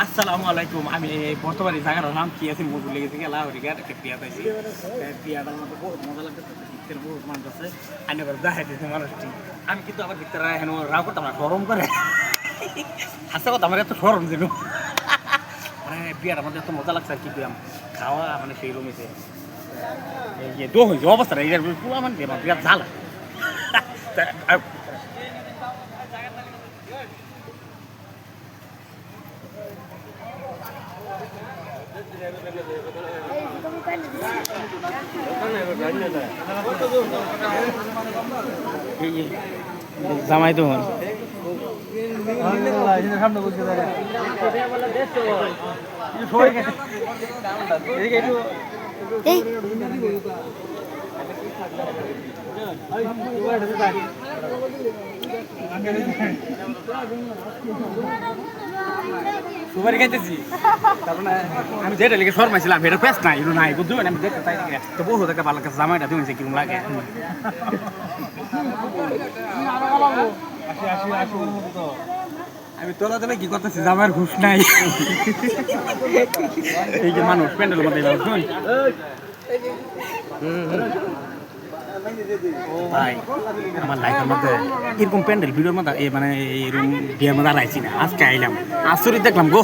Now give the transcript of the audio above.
আসসালামু আলাইকুম। আমি বর্তমানে জায়গাটার নাম কি আছে মুখ ভুলে গেছি। লাহোরিকার একটা বিয়া পাইছি। বিয়াটার মধ্যে বহুত মজা লাগতেছে, ভিতরে বহুত মানুষ আছে। আমি এবার দেখাইতেছি মানুষটি। আমি কিন্তু আবার ভিতরে এখন রাগ করতাম না, গরম করে। হাসতে কথা আমার এত সরম যেন, মানে বিয়াটার মধ্যে এত মজা লাগছে আর কি বিয়াম খাওয়া মানে সেই রুমেতে এই দো হয়েছে অবস্থাটা এইটার পুরো মানে বিরাট ঝালা। জামাই তো সুপারি খাইতেছি, তারপরে আমি যেটা লিখে শর্মাইছিলাম এটা পেস নাই এগুলো নাই বুঝছো, আমি দেখতে তাই তো বহু দেখা ভালো লাগছে জামাইটা তুমি কিরকম লাগে। আমি তোলা তোলা কি করতেছি, জামাইয়ের ঘুষ নাই। এই যে মানুষ প্যান্ডেলের মধ্যে ভাই আমার লাইফের মধ্যে এরকম প্যান্ডেল ভিডিওর মধ্যে মানে এরকম বিয়ের মধ্যে আইছি না, আজকে আইলাম আশ্চর্য দেখলাম গো।